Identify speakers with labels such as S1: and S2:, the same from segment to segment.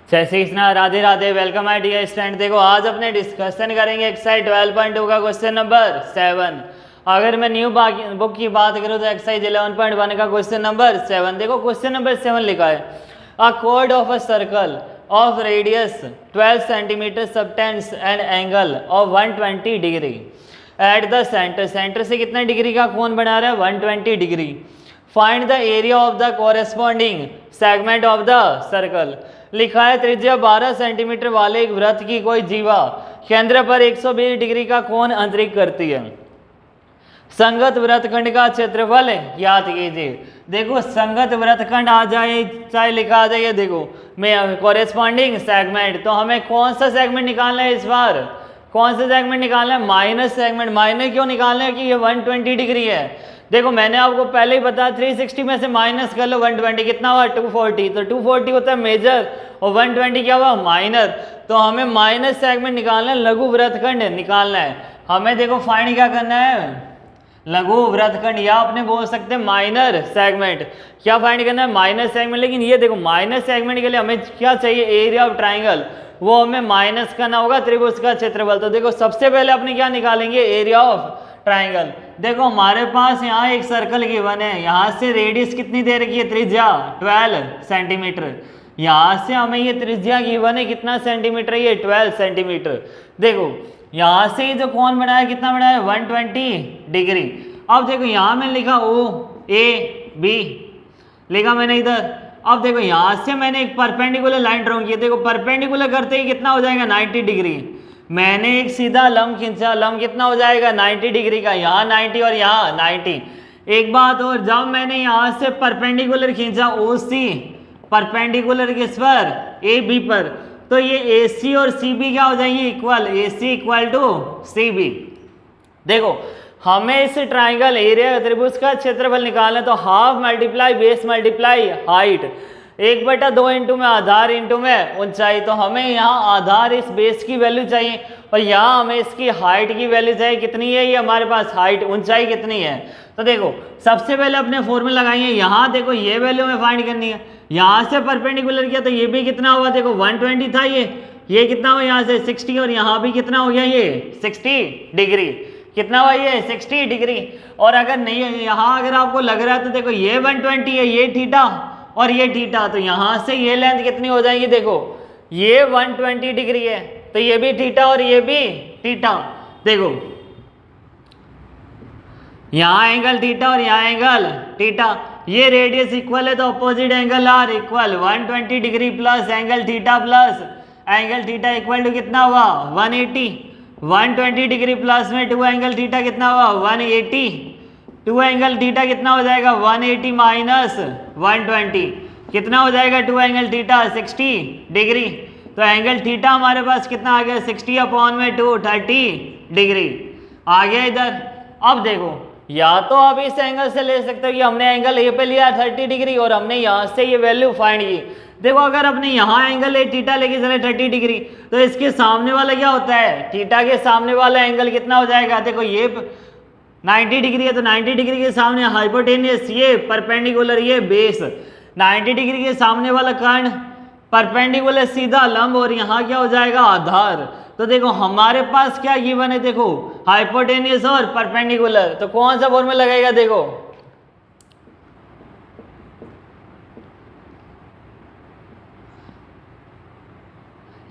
S1: जय Shri Krishna, Radhe Radhe. Welcome my dear student. देखो आज अपने डिस्कशन करेंगे एक्सरसाइज 12.2 का क्वेश्चन नंबर 7। अगर मैं न्यू बुक की बात करूँ तो एक्सरसाइज 11.1 का क्वेश्चन नंबर 7। देखो क्वेश्चन नंबर 7 लिखा है, a chord of a circle of radius 12 centimetre subtends and angle of 120 degree at the centre. Centre से कितना डिग्री का कोण बना रहा है? 120 degree. Find the area of the corresponding segment of the circle. लिखा है त्रिज्या 12 सेंटीमीटर वाले एक वृत्त की कोई जीवा केंद्र पर 120 डिग्री का कोण अंतरित करती है। संगत वृत्तखंड का क्षेत्रफल ज्ञात कीजिए। देखो संगत वृत्तखंड आ जाए चाहे लिखा आ जाए, देखो मैं कोरेस्पॉन्डिंग सेगमेंट, तो हमें कौन सा सेगमेंट निकालना है इस बार? कौन सा सेगमेंट निकालना है? Minus segment. माइनस क्यों निकालना है? कि ये 120 डिग्री है। देखो मैंने आपको पहले ही बताया 360 में से माइनस कर लो 120 कितना हुआ? 240। तो 240 होता है मेजर और 120 क्या हुआ? माइनर। तो हमें माइनस सेगमेंट निकालना है, लघु वृत्तखंड निकालना है हमें। देखो फाइंड क्या करना है? लघु वृत्तखंड, या आपने बोल सकते हैं माइनर सेगमेंट। क्या फाइंड करना है? Minor segment. लेकिन ये देखो माइनर सेगमेंट के लिए हमें क्या चाहिए? एरिया ऑफ ट्राइंगल, वो हमें माइनस करना होगा त्रिभुज का क्षेत्रफल। तो देखो सबसे पहले अपने क्या निकालेंगे? Area of triangle. देखो हमारे पास यहाँ एक सर्कल गिवन है, यहाँ से रेडियस कितनी दे रखी है? त्रिज्या 12 सेंटीमीटर। यहाँ से हमें ये त्रिज्या गिवन है कितना सेंटीमीटर? ये 12 सेंटीमीटर। देखो यहाँ से जो कोण बनाया कितना बनाया? 120 डिग्री। अब देखो यहाँ मैंने लिखा ओ ए बी लिखा मैंने इधर। अब देखो यहाँ से मैंने एक परपेंडिकुलर लाइन ड्रॉ की। देखो परपेंडिकुलर करते ही कितना हो जाएगा? 90 डिग्री। मैंने एक सीधा लंब खींचा, लंब कितना हो जाएगा? 90 डिग्री का। यहाँ 90 और यहाँ 90। एक बात और, जब मैंने यहाँ से परपेंडिकुलर खींचा ओसी, परपेंडिकुलर किस पर? ए बी पर, तो ये AC और CB क्या हो जाएंगे? Equal. AC equal to CB। देखो हमें इस ट्राइंगल एरिया त्रिभुज का क्षेत्रफल निकालना है, तो half multiply base multiply height, 1/2 into में आधार इंटू में ऊंचाई। तो हमें यहाँ आधार इस बेस की वैल्यू चाहिए और यहाँ हमें इसकी हाइट की वैल्यू चाहिए। कितनी है ये हमारे पास? हाइट, ऊंचाई कितनी है? तो देखो सबसे पहले अपने फॉर्मूला लगाएंगे। यहाँ देखो ये वैल्यू हमें फाइंड करनी है। यहाँ से परपेंडिकुलर किया तो ये भी कितना हुआ? देखो 120 था ये कितना हुआ? यहाँ से 60 और यहाँ भी कितना हो गया? ये 60 डिग्री। कितना हुआ? ये 60 डिग्री। और अगर नहीं यहाँ अगर आपको लग रहा है तो देखो ये 120 है, ये थीटा और ये थीटा, तो यहाँ से ये लेंथ कितनी हो जाएगी? देखो ये 120 डिग्री है तो ये भी थीटा और ये भी थीटा। देखो यहाँ एंगल थीटा और यहाँ एंगल थीटा। ये रेडियस इक्वल है तो opposite angle are equal 120 degree plus angle theta plus angle theta equal to कितना हुआ? 180। 120 डिग्री प्लस में 2 एंगल थीटा कितना हुआ? 180। 2 एंगल थीटा कितना हो जाएगा? 180 माइनस 120 कितना हो जाएगा? 2 एंगल थीटा 60 डिग्री। तो एंगल थीटा हमारे पास कितना आ गया? 60 अपॉन में 2 30 डिग्री आ गया इधर। अब देखो या तो आप इस एंगल से ले सकते हो कि हमने एंगल ए पे लिया 30 डिग्री और हमने यहाँ से ये वैल्यू फाइंड की। देखो अगर अपने यहाँ एंगल ए थीटा लेके चले 30 डिग्री तो इसके सामने वाला क्या होता है? थीटा के सामने वाला एंगल कितना हो जाएगा? देखो ये 90 डिग्री है तो 90 डिग्री के सामने हाइपोटेनियस ये परपेंडिकुलर ये बेस, 90 डिग्री के सामने वाला कर्ण परपेंडिकुलर सीधा लंब और यहाँ क्या हो जाएगा? आधार। तो देखो हमारे पास क्या गिवन है? देखो हाइपोटेनियस और परपेंडिकुलर, तो कौन सा फॉर्मूला लगेगा? देखो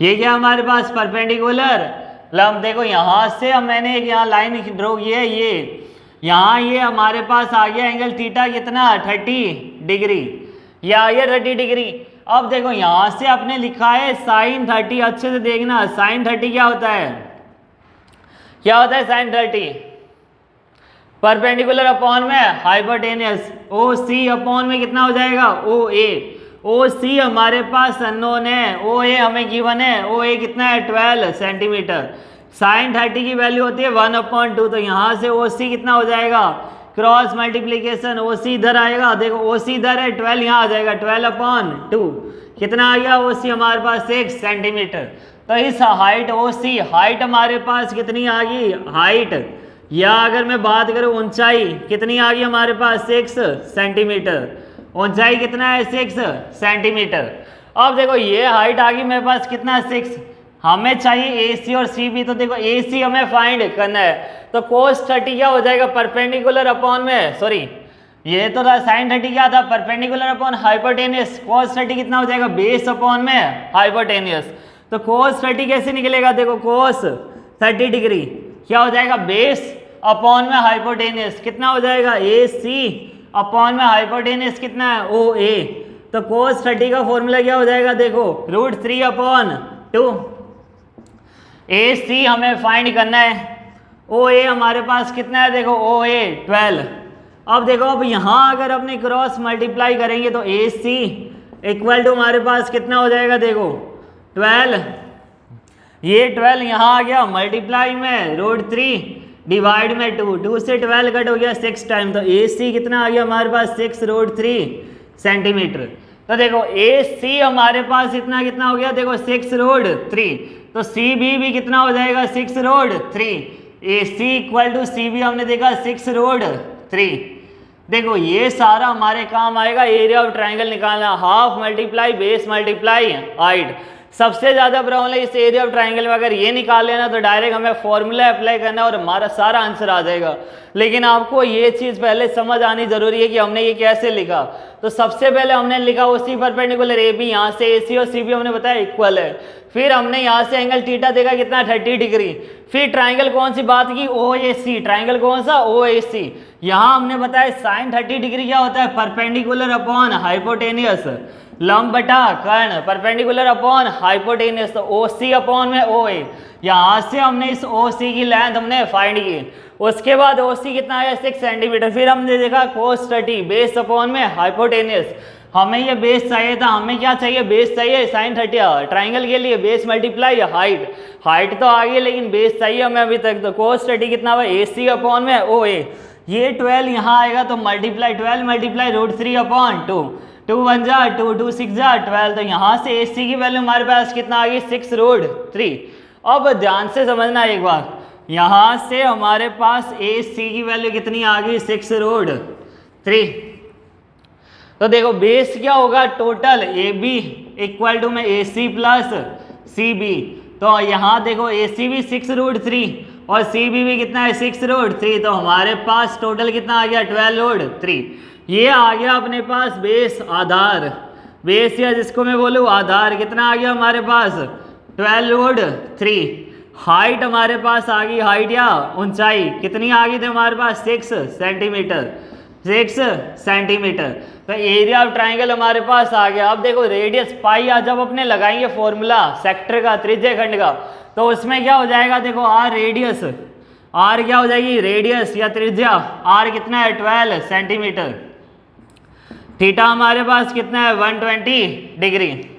S1: ये क्या हमारे पास? परपेंडिकुलर लंब। देखो यहाँ से हम मैंने एक यहाँ लाइन ड्रॉ की है, ये यहाँ ये हमारे पास आ गया एंगल थीटा कितना? 30 डिग्री, या ये 30 डिग्री। अब देखो यहाँ से आपने लिखा है साइन 30, अच्छे से देखना साइन 30 क्या होता है? क्या होता है साइन 30? परपेंडिकुलर अपॉन में हाइपोटेनियस, OC अपॉन में कितना हो जाएगा? OA। OC हमारे पास अननोन है, OA हमें गिवन है। OA कितना है? 12 सेंटीमीटर। साइन 30 की वैल्यू होती है 1/2, तो यहाँ से OC कितना हो जाएगा? क्रॉस मल्टीप्लीकेशन OC इधर आएगा। देखो OC इधर है, 12 यहाँ आ जाएगा, 12/2 कितना आ गया? OC हमारे पास 6 सेंटीमीटर। तो इस हाइट OC हाइट हमारे पास कितनी आ गई? हाइट, या अगर मैं बात करूँ ऊंचाई कितनी आ गई हमारे पास? 6 सेंटीमीटर। ऊंचाई कितना है? 6 सेंटीमीटर। अब देखो ये हाइट आ गई मेरे पास कितना 6, हमें चाहिए AC और CB। तो देखो AC हमें फाइंड करना है, तो cos 30 क्या हो जाएगा परपेंडिकुलर अपॉन में, सॉरी ये तो था sin 30 क्या था परपेंडिकुलर अपॉन हाइपोटेनियस, cos 30 कितना हो जाएगा बेस अपॉन में हाइपोटेनियस। तो cos 30 कैसे निकलेगा, देखो cos 30 डिग्री क्या हो जाएगा बेस अपॉन में हाइपोटेनियस, कितना हो जाएगा AC अपॉन में हाइपोटेनियस कितना है OA। तो cos 30 का फॉर्मूला क्या हो जाएगा, देखो √3/2। AC हमें फाइंड करना है, OA हमारे पास कितना है, देखो OA 12। अब देखो अब यहाँ अगर अपने क्रॉस मल्टीप्लाई करेंगे तो AC इक्वल टू हमारे पास कितना हो जाएगा, देखो 12, ये 12 यहाँ आ गया मल्टीप्लाई में √3 डिवाइड में 2 से 12 कट हो गया 6 टाइम, तो AC कितना आ गया हमारे पास 6√3 सेंटीमीटर। तो देखो AC हमारे पास इतना कितना हो गया, देखो 6√3, तो CB भी कितना हो जाएगा 6√3। AC इक्वल टू CB हमने देखा 6√3। देखो ये सारा हमारे काम आएगा एरिया ऑफ ट्राइंगल निकालना, half multiply base multiply height. सबसे ज़्यादा प्रॉब्लम है इस एरिया ऑफ ट्राइंगल में, अगर ये निकाल लेना तो डायरेक्ट हमें फॉर्मूला अप्लाई करना है और हमारा सारा आंसर आ जाएगा। लेकिन आपको ये चीज़ पहले समझ आनी जरूरी है कि हमने ये कैसे लिखा। तो सबसे पहले हमने लिखा उसी परपेंडिकुलर AB, यहाँ से AC और CB हमने बताया इक्वल है। फिर हमने यहाँ से एंगल थीटा देखा कितना 30 डिग्री। फिर ट्राइंगल कौन सी बात की, OAC, ट्राइंगल कौन सा OAC। यहाँ हमने बताया साइन 30 डिग्री क्या होता है परपेंडिकुलर अपॉन हाइपोटेनियस, लंब बटा कर्ण परपेंडिकुलर अपॉन हाइपोटेनियस, तो OC अपॉन में OA। यहाँ से हमने इस OC की लेंथ हमने फाइंड की, उसके बाद OC कितना आया 6 सेंटीमीटर। फिर हमने देखा cos 30 बेस अपॉन में हाइपोटेनियस, हमें ये बेस चाहिए था, हमें क्या चाहिए बेस चाहिए साइन 30 ट्राइंगल के लिए, बेस मल्टीप्लाई हाइट, हाइट तो आ गई लेकिन बेस चाहिए हमें अभी तक। तो cos 30 कितना हुआ AC अपॉन में OA, ये 12 यहाँ आएगा तो मल्टीप्लाई 12 मल्टीप्लाई √3/2, 2 1 जा 2 2 6 जा 12। तो यहाँ से AC की वैल्यू हमारे पास कितना आ गई 6√3। अब ध्यान से समझना एक बार, यहाँ से हमारे पास AC की वैल्यू कितनी आ गई 6√3। तो देखो बेस क्या होगा टोटल AB इक्वल टू में AC प्लस CB। तो यहाँ देखो AC भी 6√3 और CB भी कितना है 6√3, तो हमारे पास टोटल कितना आ गया 12√3। ये आ गया अपने पास बेस आधार, बेस या जिसको मैं बोलूँ आधार कितना आ गया हमारे पास 12√3। हाइट हमारे पास आ गई, हाइट या ऊंचाई कितनी आ गई थी हमारे पास 6 सेंटीमीटर, 6 सेंटीमीटर। तो एरिया ऑफ ट्राइंगल हमारे पास आ गया। अब देखो रेडियस पाई जब अपने लगाएंगे फॉर्मूला सेक्टर का त्रिज्य खंड का, तो उसमें क्या हो जाएगा देखो R रेडियस, R क्या हो जाएगी रेडियस या त्रिज्या, R कितना है 12 सेंटीमीटर, थीटा हमारे पास कितना है 120 डिग्री।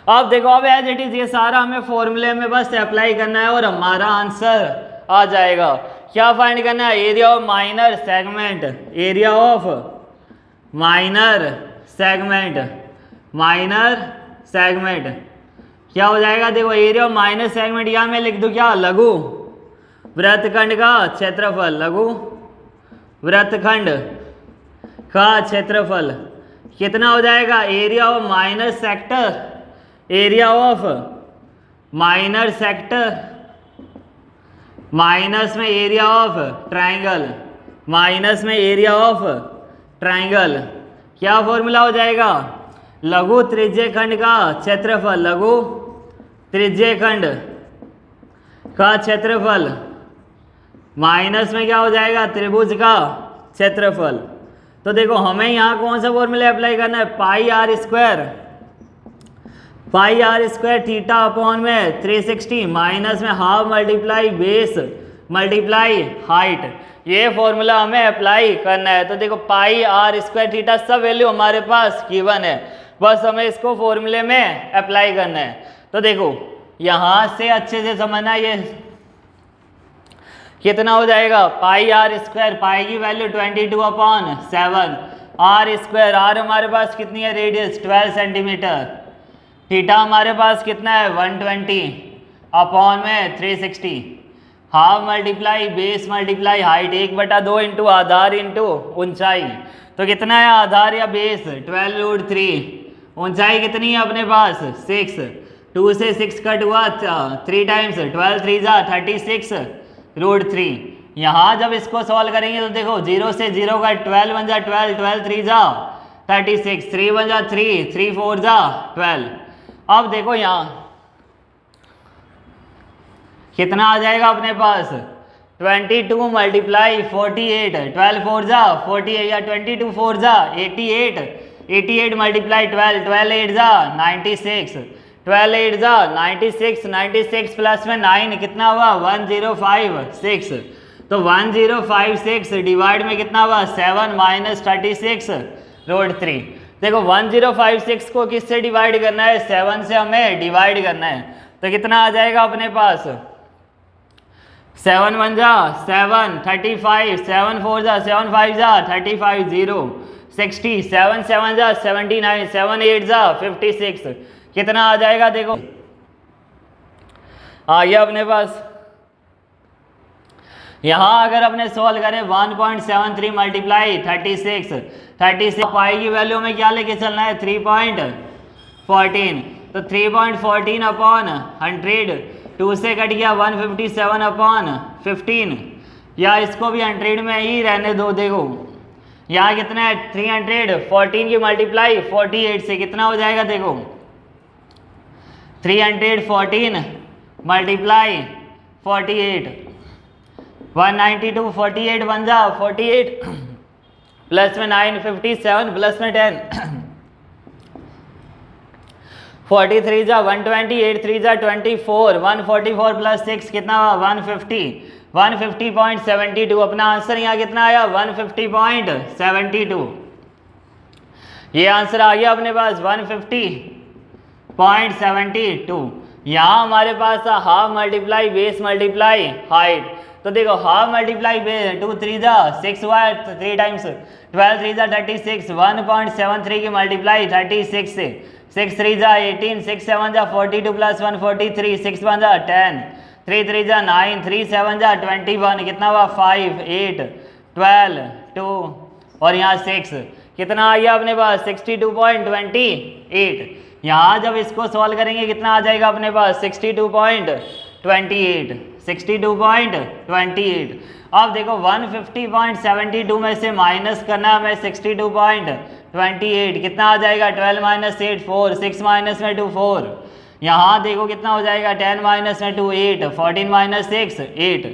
S1: अब देखो अब एज इट इज ये सारा हमें फॉर्मूले में बस अप्लाई करना है और हमारा आंसर आ जाएगा। क्या फाइंड करना है, area of minor segment, area of minor segment, minor segment क्या हो जाएगा देखो एरिया ऑफ माइनर सेगमेंट, या मैं लिख दूं क्या लघु वृत्तखंड का क्षेत्रफल, लघु वृत्तखंड का क्षेत्रफल कितना हो जाएगा, area of minor sector, area of minor sector minus में एरिया ऑफ ट्राइंगल, माइनस में एरिया ऑफ ट्राइंगल, क्या फॉर्मूला हो जाएगा लघु त्रिज्यखंड का क्षेत्रफल, लघु त्रिज्यखंड का क्षेत्रफल माइनस में क्या हो जाएगा त्रिभुज का क्षेत्रफल। तो देखो हमें यहाँ कौन सा फॉर्मूला अप्लाई करना है, पाई आर स्क्वायर थीटा अपॉन में 360 माइनस में half multiply base multiply height, ये फॉर्मूला हमें अप्लाई करना है। तो देखो पाई आर स्क्वायर थीटा सब वैल्यू हमारे पास गिवन है, बस हमें इसको फॉर्मूले में अप्लाई करना है। तो देखो यहाँ से अच्छे से समझना, ये कितना हो जाएगा पाई आर स्क्वायर, पाई की वैल्यू 22/7, आर स्क्वायर, आर हमारे पास कितनी है रेडियस 12 सेंटीमीटर, थीटा हमारे पास कितना है 120 अपॉन में 360, half multiply base multiply height 1/2 into आधार इंटू ऊंचाई। तो कितना है आधार या बेस 12√3, ऊंचाई कितनी है अपने पास 6, 2 से 6 कट हुआ 3 टाइम्स, 12 3 जा 36 √3। यहाँ जब इसको सॉल्व करेंगे तो देखो 0 से 0 का 12 1 जा 12, 12 3 जा 36, 3 1 जा 3, 3 4 जा 12। अब देखो यहाँ कितना आ जाएगा अपने पास 22 मल्टीप्लाई 48, 12 4 जा 48 या 22 4 जा 88, 88 मल्टीप्लाई 12, 12 8 जा 96, 12 8 जा 96, 96 प्लस में 9 कितना हुआ 1056। तो 1056 डिवाइड में कितना हुआ 7 माइनस 36 √3। देखो 1056 को किससे डिवाइड करना है 7 से हमें डिवाइड करना है। तो कितना आ जाएगा अपने पास 7 1 जा 7, 35, 7 4 जा 7 5 जा 35 0, 60, 7 7 जा 79, 7 8 जा 56। कितना आ जाएगा देखो आ गया अपने पास। यहाँ अगर अपने सोल्व करें 1.73 मल्टीप्लाई 36, 36 पाई की वैल्यू में क्या लेके चलना है 3.14। तो 3.14 अपॉन 100, 2 से कट गया 157 अपॉन 15, या इसको भी 100 में ही रहने दो। देखो यहाँ कितना है 314 की मल्टीप्लाई 48 से कितना हो जाएगा देखो 314 मल्टीप्लाई 48, 192, 48 1 जा 48 प्लस में 9 57 प्लस में 10 43 जा 128, 3 जा 24, 144 प्लस 6 कितना हुआ 150, 150.72। अपना आंसर यहाँ कितना आया 150.72। ये आंसर आ गया अपने पास 150.72। यहाँ हमारे पास था half multiply base multiply height. तो देखो हाफ मल्टीप्लाई बेस 2 3 जा 6 हुआ 3 टाइम्स, 12 3 जा 36, 1.73 की मल्टीप्लाई 36 से 6 3 जा 18, 6 7 जा 42 प्लस 1 43, 6 1 जा 10, 3 3 जा 9, 3 7 जा 21, कितना हुआ 5 8 12 2 और यहाँ 6 कितना आ गया अपने पास 62.28। यहाँ जब इसको सॉल्व करेंगे कितना आ जाएगा अपने पास 62.28, 62.28। अब देखो 150.72 में से माइनस करना है हमें 62.28, कितना आ जाएगा 12 माइनस 8 4, 6 माइनस में 2 4, यहाँ देखो कितना हो जाएगा 10 माइनस में 2 8, 14 माइनस 6 8,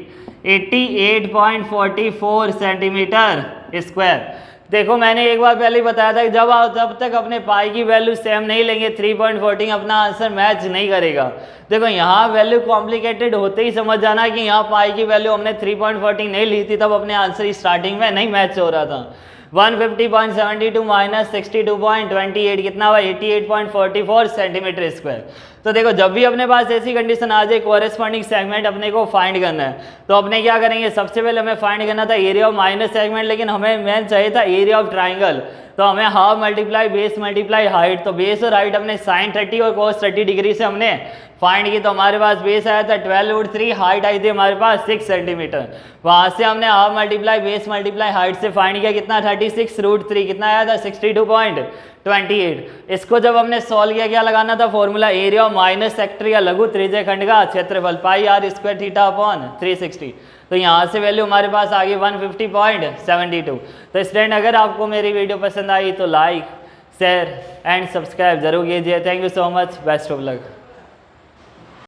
S1: 88.44 सेंटीमीटर स्क्वायर। देखो मैंने एक बार पहले ही बताया था कि जब तक अपने पाई की वैल्यू सेम नहीं लेंगे 3.14 अपना आंसर मैच नहीं करेगा। देखो यहाँ वैल्यू कॉम्प्लिकेटेड होते ही समझ जाना कि यहाँ पाई की वैल्यू हमने 3.14 नहीं ली थी, तब अपने आंसर स्टार्टिंग में नहीं मैच हो रहा था। 150.72 माइनस 62.28 कितना हुआ 88.44 सेंटीमीटर स्क्वायर। तो देखो जब भी अपने पास ऐसी कंडीशन आ जाए कोरेस्पॉन्डिंग सेगमेंट अपने को फाइंड करना है, तो अपने क्या करेंगे सबसे पहले हमें फाइंड करना था एरिया ऑफ माइनस सेगमेंट, लेकिन हमें मेन चाहिए था एरिया ऑफ ट्राइंगल। तो हमें half multiply base multiply height, तो बेस और हाइट हमने साइन 30 और कोस 30 डिग्री से हमने फाइंड की। तो हमारे पास बेस आया था 12√3, हाइट आई थी हमारे पास 6 सेंटीमीटर। वहाँ से हमने half multiply base multiply height से फाइंड किया कितना 36√3, कितना आया था 62.28। इसको जब हमने सॉल्व किया क्या लगाना था formula area of minus sector या लघु त्रिज्य खंड का क्षेत्रफल पाई r स्क्वायर थीटा अपॉन 360। तो यहाँ से वैल्यू हमारे पास आ गई 150.72। तो स्टूडेंट अगर आपको मेरी वीडियो पसंद आई तो लाइक शेयर एंड सब्सक्राइब जरूर कीजिए। Thank you so much, best of luck.